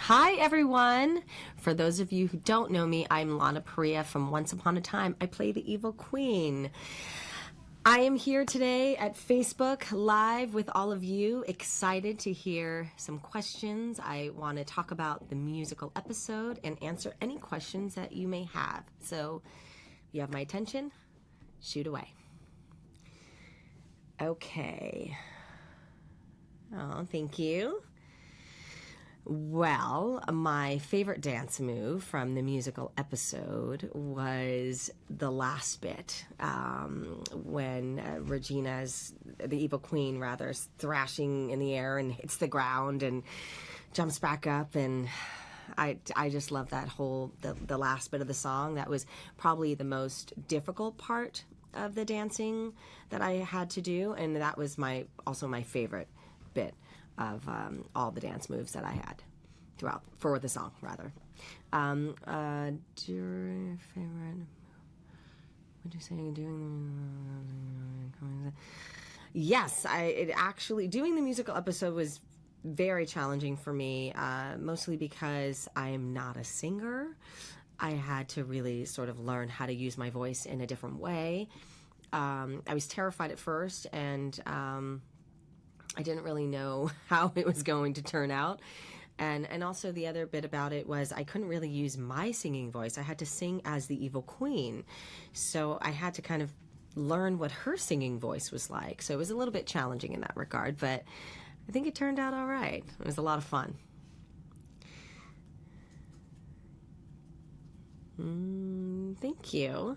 Hi, everyone. For those of you who don't know me, I'm Lana Parrilla from Once Upon a Time. I play the evil queen. I am here today at Facebook Live with all of you, excited to hear some questions. I want to talk about the musical episode and answer any questions that you may have. So, you have my attention? Shoot away. Okay. Oh, thank you. Well, my favorite dance move from the musical episode was the last bit, when Regina's, the evil queen rather, is thrashing in the air and hits the ground and jumps back up, and I just love that whole, the last bit of the song. That was probably the most difficult part of the dancing that I had to do, and that was also my favorite bit of all the dance moves that I had throughout, for the song, rather. Your favorite, what do you say, yes, doing the musical episode was very challenging for me, mostly because I am not a singer. I had to really sort of learn how to use my voice in a different way. I was terrified at first, and I didn't really know how it was going to turn out. And also the other bit about it was I couldn't really use my singing voice. I had to sing as the evil queen. So I had to kind of learn what her singing voice was like. So it was a little bit challenging in that regard, but I think it turned out all right. It was a lot of fun. Thank you.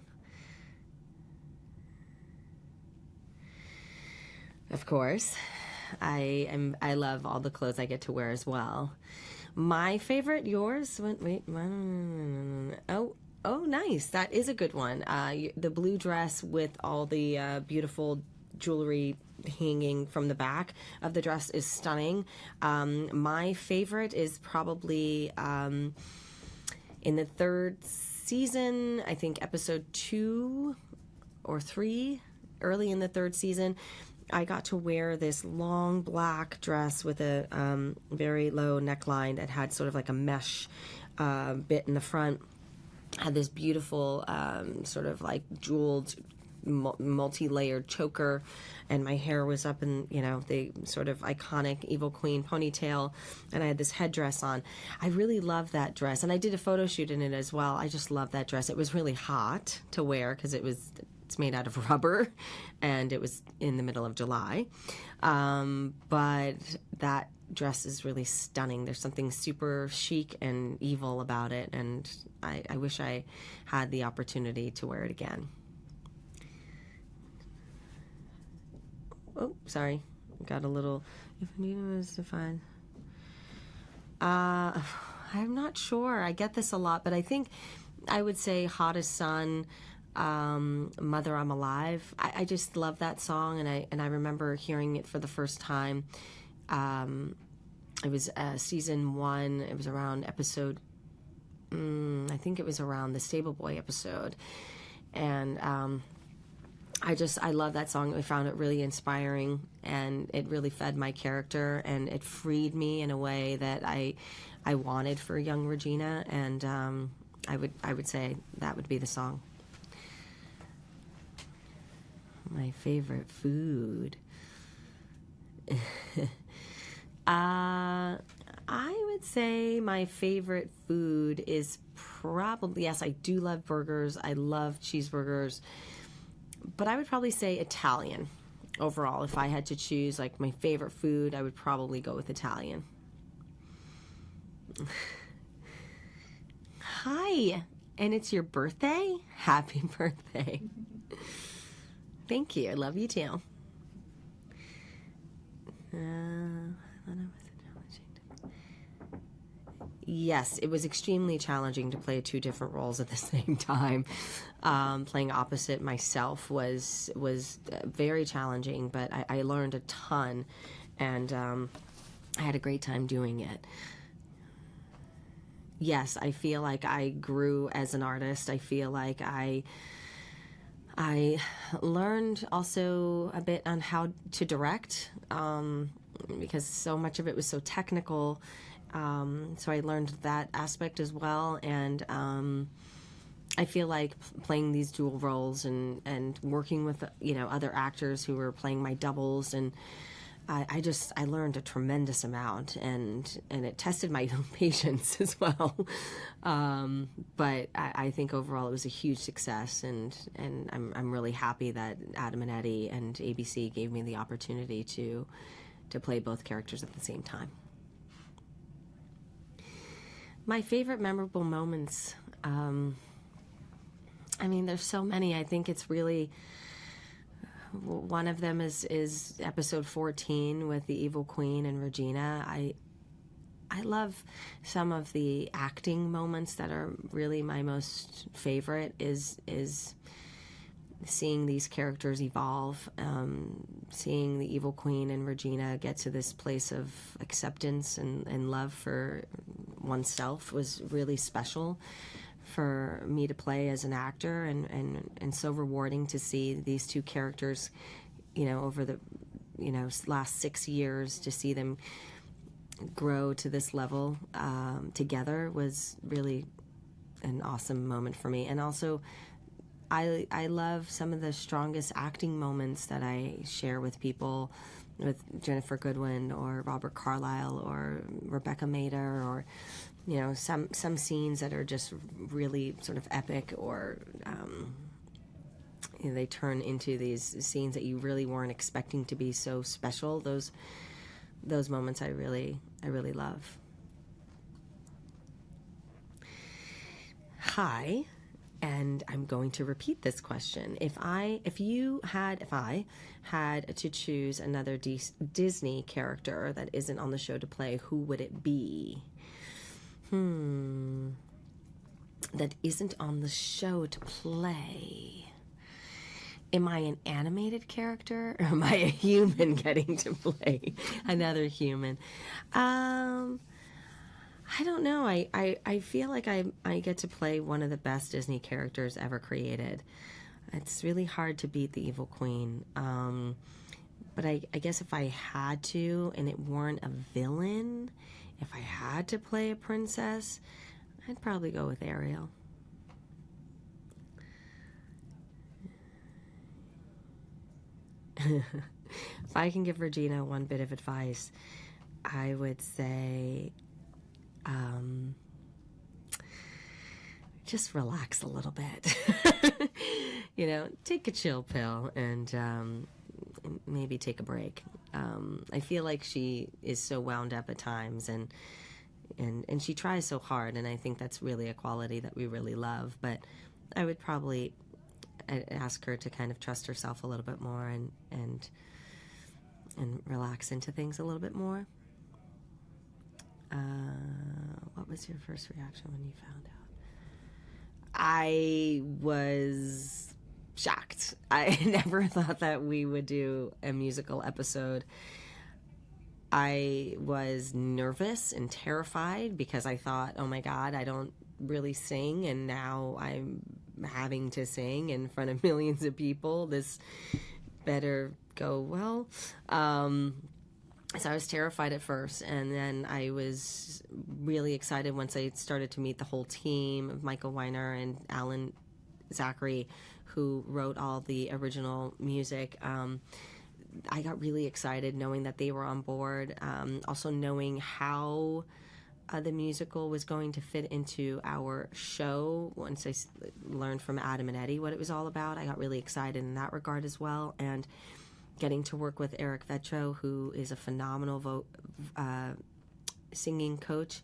Of course. I love all the clothes I get to wear as well. My favorite, yours? Wait, oh, nice. That is a good one. The blue dress with all the beautiful jewelry hanging from the back of the dress is stunning. My favorite is probably in the third season, I think episode 2 or 3, early in the third season. I got to wear this long black dress with a very low neckline that had sort of like a mesh bit in the front. Had this beautiful sort of like jeweled multi-layered choker, and my hair was up in, the sort of iconic evil queen ponytail, and I had this headdress on. I really love that dress, and I did a photo shoot in it as well. I just love that dress. It was really hot to wear because it's made out of rubber, and it was in the middle of July. But that dress is really stunning. There's something super chic and evil about it, and I wish I had the opportunity to wear it again. Oh, sorry. Got a little, if Anita was defined. I'm not sure. I get this a lot, but I think I would say Hottest Sun, Mother I'm Alive. I just love that song, and I remember hearing it for the first time. It was season 1. It was around episode, I think it was around the Stable Boy episode, and I love that song. I found it really inspiring, and it really fed my character, and it freed me in a way that I wanted for young Regina, and I would say that would be the song. My favorite food. I would say my favorite food is probably, yes, I do love burgers. I love cheeseburgers. But I would probably say Italian overall. If I had to choose like my favorite food, I would probably go with Italian. Hi, and it's your birthday? Happy birthday. Thank you. I love you too. Yes, it was extremely challenging to play 2 different roles at the same time. Playing opposite myself was very challenging, but I learned a ton, and I had a great time doing it. Yes, I feel like I grew as an artist. I feel like I learned also a bit on how to direct. because so much of it was so technical. So I learned that aspect as well. And I feel like playing these dual roles and working with, other actors who were playing my doubles, and I learned a tremendous amount, and it tested my patience as well. But I think overall it was a huge success, and I'm really happy that Adam and Eddie and ABC gave me the opportunity to play both characters at the same time. My favorite memorable moments, there's so many. I think it's really, one of them is episode 14 with the Evil Queen and Regina. I love some of the acting moments that are really my most favorite is seeing these characters evolve, seeing the Evil Queen and Regina get to this place of acceptance and love for oneself was really special for me to play as an actor, and so rewarding to see these two characters, over the, last 6 years, to see them grow to this level together was really an awesome moment for me. And also, I love some of the strongest acting moments that I share with people, with Jennifer Goodwin or Robert Carlyle or Rebecca Mader, or some scenes that are just really sort of epic, or they turn into these scenes that you really weren't expecting to be so special. Those moments I really love. Hi, and I'm going to repeat this question. If I had to choose another Disney character that isn't on the show to play, who would it be? That isn't on the show to play. Am I an animated character, or am I a human getting to play another human? I don't know. I feel like I get to play one of the best Disney characters ever created. It's really hard to beat the Evil Queen. But I guess if I had to, and it weren't a villain, if I had to play a princess, I'd probably go with Ariel. If I can give Regina one bit of advice, I would say just relax a little bit. Take a chill pill and maybe take a break. I feel like she is so wound up at times, and she tries so hard, and I think that's really a quality that we really love. But I would probably ask her to kind of trust herself a little bit more and relax into things a little bit more. What was your first reaction when you found out? I was shocked. I never thought that we would do a musical episode. I was nervous and terrified because I thought, oh my God, I don't really sing, and now I'm having to sing in front of millions of people. This better go well. So I was terrified at first, and then I was really excited once I started to meet the whole team of Michael Weiner and Alan Zachary, who wrote all the original music. I got really excited knowing that they were on board, also knowing how the musical was going to fit into our show. Once I learned from Adam and Eddie what it was all about, I got really excited in that regard as well. And getting to work with Eric Vetro, who is a phenomenal singing coach,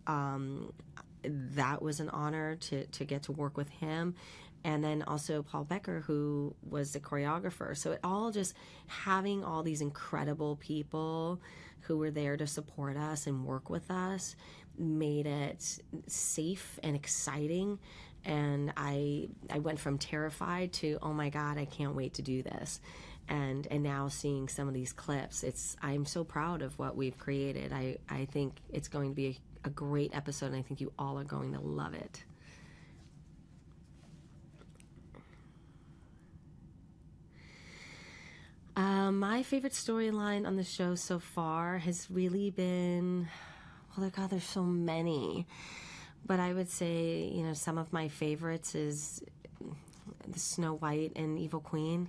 that was an honor to get to work with him. And then also Paul Becker, who was the choreographer. So it all just having all these incredible people who were there to support us and work with us made it safe and exciting. And I went from terrified to, oh my God, I can't wait to do this. And now seeing some of these clips, I'm so proud of what we've created. I think it's going to be a great episode, and I think you all are going to love it. My favorite storyline on the show so far has really been, well, God, there's so many. But I would say, some of my favorites is the Snow White and Evil Queen,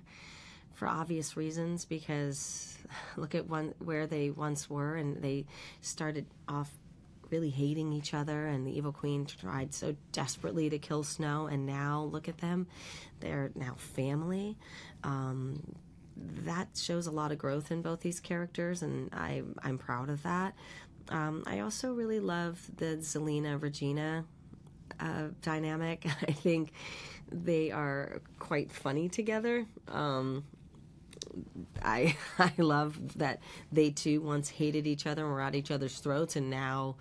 for obvious reasons, because look at where they once were, and they started off really hating each other, and the Evil Queen tried so desperately to kill Snow, and now look at them. They're now family. That shows a lot of growth in both these characters, and I'm proud of that. I also really love the Zelina-Regina dynamic. I think they are quite funny together. I love that they two once hated each other and were at each other's throats, and now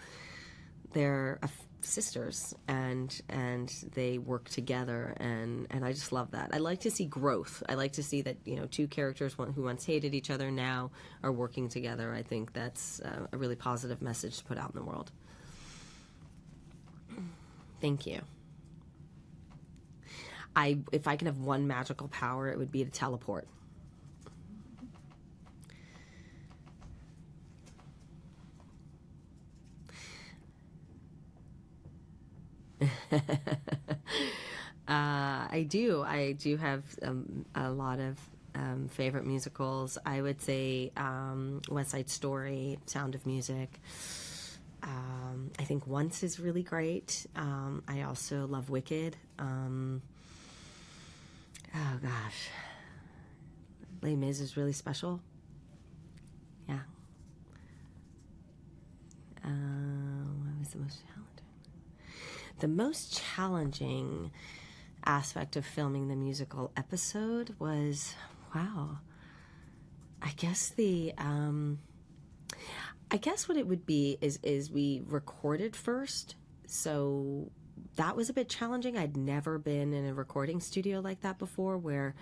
they're sisters, and they work together, and I just love that. I like to see growth. I like to see that two characters who once hated each other now are working together. I think that's a really positive message to put out in the world. Thank you. If I could have one magical power, it would be to teleport. I do have a lot of favorite musicals. I would say West Side Story, Sound of Music. I think Once is really great. I also love Wicked. Oh gosh, Les Mis is really special. Yeah. What was the most challenging? The most challenging aspect of filming the musical episode was, wow, I guess what it would be is we recorded first, so that was a bit challenging. I'd never been in a recording studio like that before, where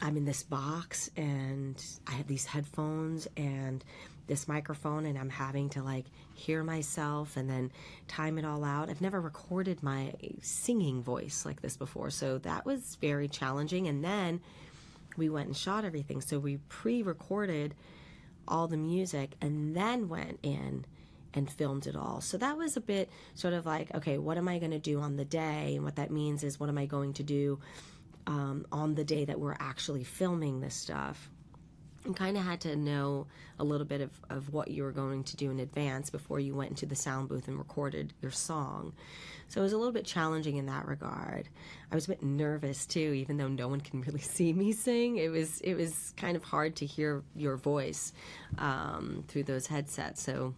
I'm in this box and I have these headphones and this microphone, and I'm having to hear myself and then time it all out. I've never recorded my singing voice like this before, so that was very challenging. And then we went and shot everything, so we pre-recorded all the music and then went in and filmed it all. So that was a bit sort of okay, what am I going to do on the day? And what that means is, what am I going to do on the day that we're actually filming this stuff? And kind of had to know a little bit of what you were going to do in advance before you went into the sound booth and recorded your song. So it was a little bit challenging in that regard. I was a bit nervous too, even though no one can really see me sing. It was kind of hard to hear your voice through those headsets. So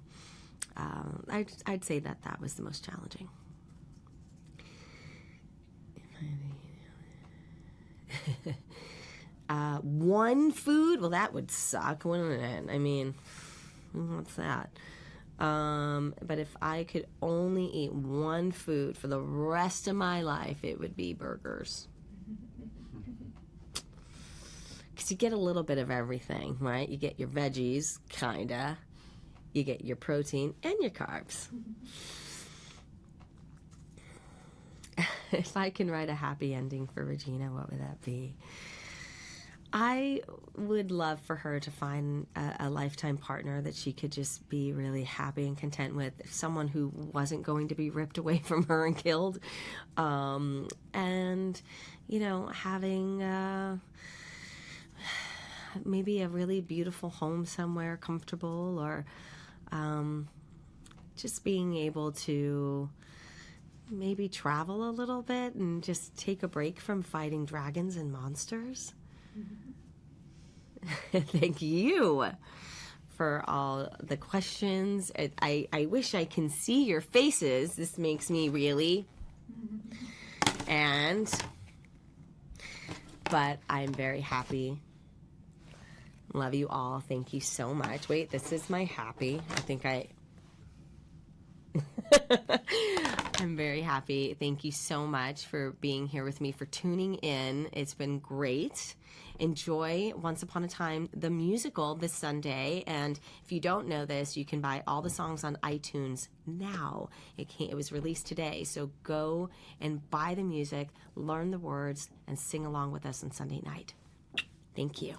I'd say that was the most challenging. One food? Well, that would suck, wouldn't it? I mean, what's that? But if I could only eat one food for the rest of my life, it would be burgers. Because you get a little bit of everything, right? You get your veggies, kinda. You get your protein and your carbs. If I can write a happy ending for Regina, what would that be? I would love for her to find a lifetime partner that she could just be really happy and content with, someone who wasn't going to be ripped away from her and killed, and having maybe a really beautiful home somewhere comfortable, or just being able to maybe travel a little bit and just take a break from fighting dragons and monsters. Thank you for all the questions. I wish I can see your faces. This makes me really, but I'm very happy. Love you all. Thank you so much. Wait, this is my happy. I'm very happy. Thank you so much for being here with me, for tuning in. It's been great. Enjoy Once Upon a Time, the musical, this Sunday. And if you don't know this, you can buy all the songs on iTunes now. It was released today. So go and buy the music, learn the words, and sing along with us on Sunday night. Thank you.